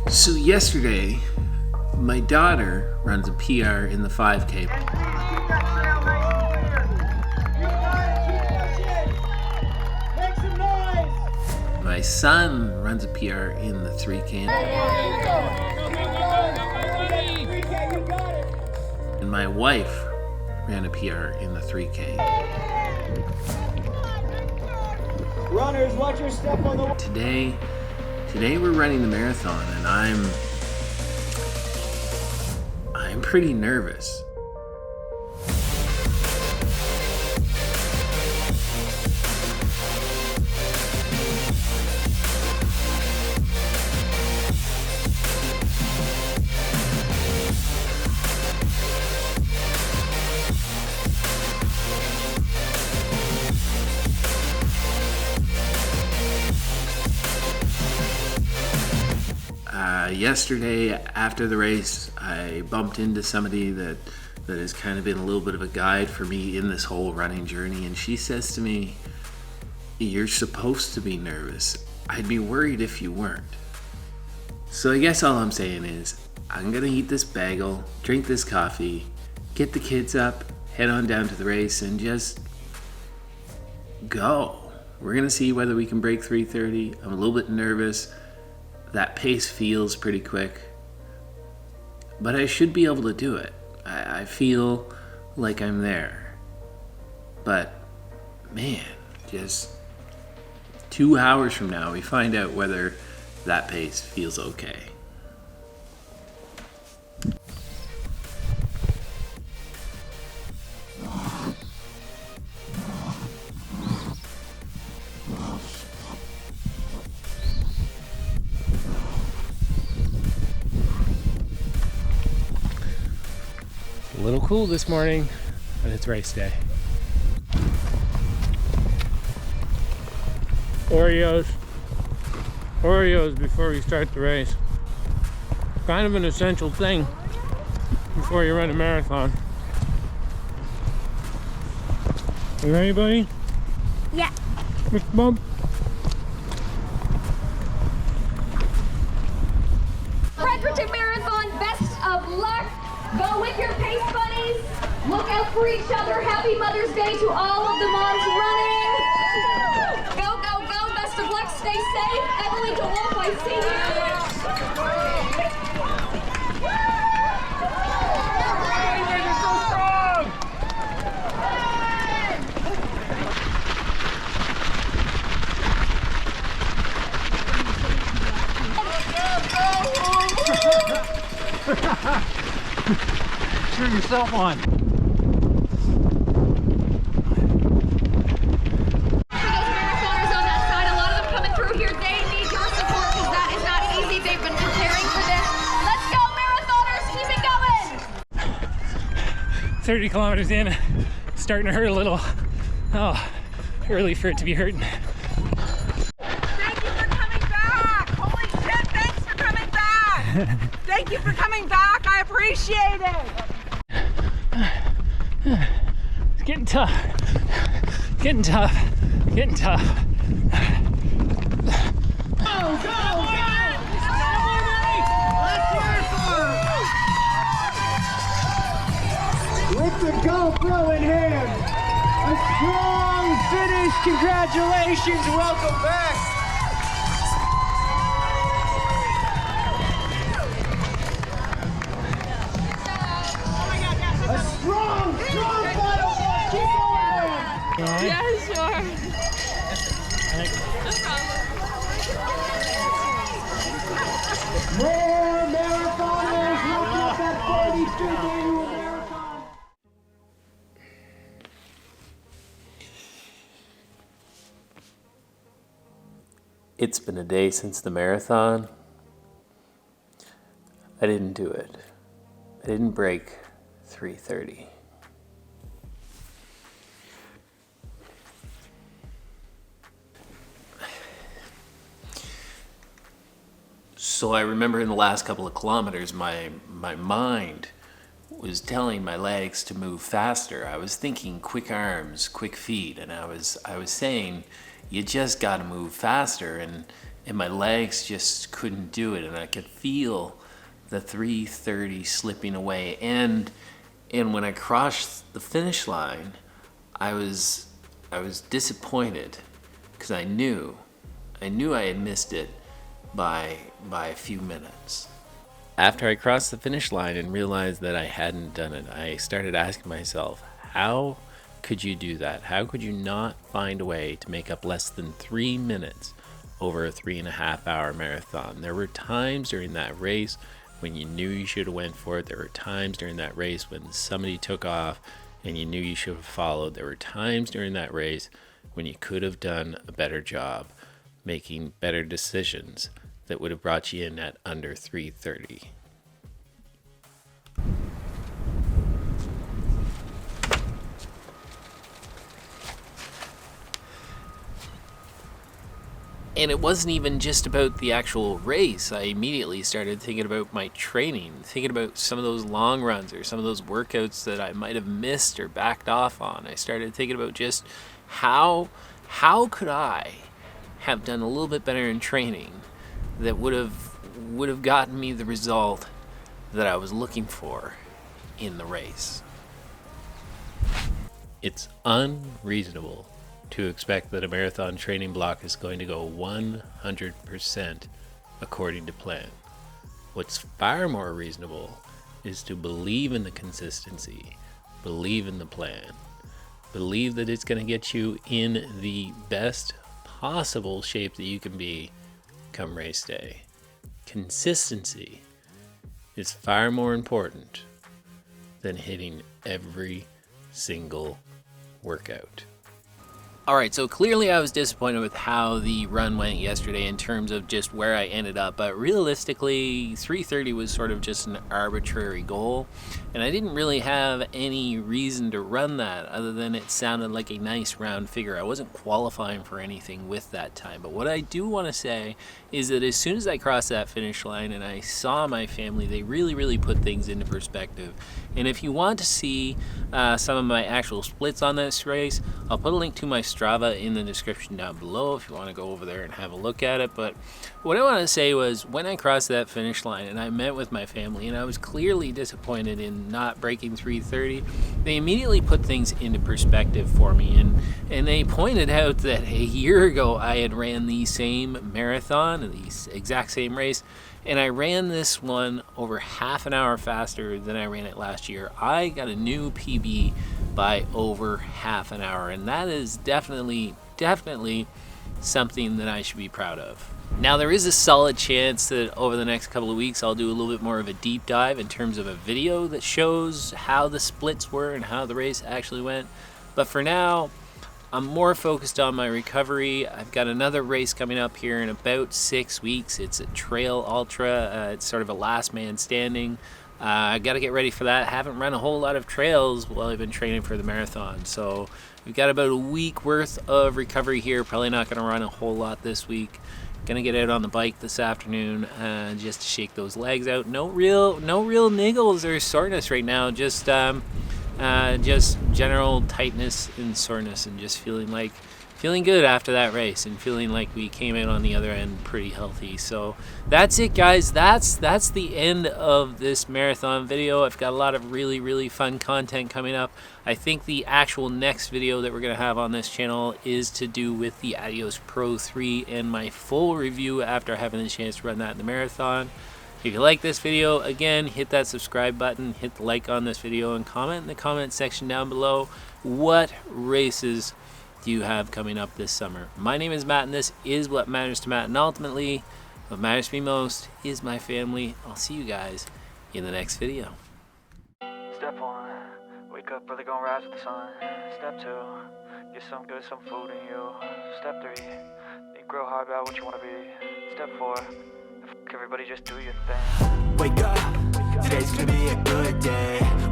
So yesterday, my daughter runs a PR in the 5K. My son runs a PR in the 3K. And my wife ran a PR in the 3K. Runners, watch your step on the... Today we're running the marathon, and I'm pretty nervous. Yesterday, after the race, I bumped into somebody that has kind of been a little bit of a guide for me in this whole running journey, and she says to me, "You're supposed to be nervous. I'd be worried if you weren't." So I guess all I'm saying is, I'm gonna eat this bagel, drink this coffee, get the kids up, head on down to the race, and just go. We're gonna see whether we can break 3:30. I'm a little bit nervous. That pace feels pretty quick, but I should be able to do it. I feel like I'm there. But man, just 2 hours from now, we find out whether that pace feels okay. A little cool this morning, but it's race day. Oreos before we start the race. Kind of an essential thing before you run a marathon. You ready, buddy? Yeah. Mr. Bump? Fredericton Marathon, best of luck. Go with your pace buddies. Look out for each other. Happy Mother's Day to all of the moms running. Go, go, go. Best of luck. Stay safe. Emily DeWolf, I see you. Cheer yourself on. For those marathoners on that side, a lot of them coming through here, they need your support because that is not easy. They've been preparing for this. Let's go, marathoners, keep it going. 30 kilometers in, starting to hurt a little. Oh, early for it to be hurting. Thank you for coming back. Holy shit, thanks for coming back. Thank you for coming back. I appreciate it. It's getting tough. Getting tough. Getting tough. With the GoPro in hand, a strong finish. Congratulations. Welcome back. A strong final. Keep going. Yeah, sure. More marathoners. Look at that 43rd annual marathon. It's been a day since the marathon. I didn't do it. I didn't break 3:30. So I remember in the last couple of kilometers, my mind was telling my legs to move faster. I was thinking quick arms, quick feet, and I was saying, you just got to move faster. and my legs just couldn't do it, and I could feel the 3:30 slipping away. And when I crossed the finish line, I was disappointed because I knew I had missed it by a few minutes. After I crossed the finish line and realized that I hadn't done it, I started asking myself, how could you do that? How could you not find a way to make up less than 3 minutes over a 3.5-hour marathon? There were times during that race when you knew you should have went for it. There were times during that race when somebody took off and you knew you should have followed. There were times during that race when you could have done a better job making better decisions that would have brought you in at under 3:30. And it wasn't even just about the actual race. I immediately started thinking about my training, thinking about some of those long runs or some of those workouts that I might have missed or backed off on. I started thinking about just how could I have done a little bit better in training that would have gotten me the result that I was looking for in the race. It's unreasonable to expect that a marathon training block is going to go 100% according to plan. What's far more reasonable is to believe in the consistency, believe in the plan, believe that it's going to get you in the best possible shape that you can be come race day. Consistency is far more important than hitting every single workout. All right, so clearly I was disappointed with how the run went yesterday in terms of just where I ended up, but realistically 3:30 was sort of just an arbitrary goal, and I didn't really have any reason to run that other than it sounded like a nice round figure. I wasn't qualifying for anything with that time, but what I do want to say is that as soon as I crossed that finish line and I saw my family, they really put things into perspective. And if you want to see some of my actual splits on this race, I'll put a link to my Strava in the description down below if you want to go over there and have a look at it. But what I want to say was when I crossed that finish line and I met with my family and I was clearly disappointed in not breaking 3:30, they immediately put things into perspective for me, and they pointed out that a year ago I had ran the same marathon, the exact same race, and I ran this one over half an hour faster than I ran it last year. I got a new PB by over half an hour, and that is definitely something that I should be proud of. Now, there is a solid chance that over the next couple of weeks I'll do a little bit more of a deep dive in terms of a video that shows how the splits were and how the race actually went. But for now, I'm more focused on my recovery. I've got another race coming up here in about 6 weeks. It's a trail ultra. It's sort of a last man standing. I got to get ready for that. Haven't run a whole lot of trails while I've been training for the marathon. So we've got about a week worth of recovery here. Probably not going to run a whole lot this week. Gonna get out on the bike this afternoon just to shake those legs out. No real niggles or soreness right now. Just general tightness and soreness, and just feeling good after that race and feeling like we came out on the other end pretty healthy. So that's it, guys. That's the end of this marathon video. I've got a lot of really fun content coming up. I think the actual next video that we're going to have on this channel is to do with the Adios Pro 3 and my full review after having the chance to run that in the marathon. If you like this video, again, hit that subscribe button, hit the like on this video, and comment in the comment section down below what races do you have coming up this summer. My name is Matt, and this is What Matters to Matt, and ultimately, what matters to me most is my family. I'll see you guys in the next video. Step 1, wake up early, gonna rise with the sun. Step 2, get some food in you. Step 3, think real hard about what you wanna be. Step 4, everybody just do your thing. Wake up, today's gonna be a good day.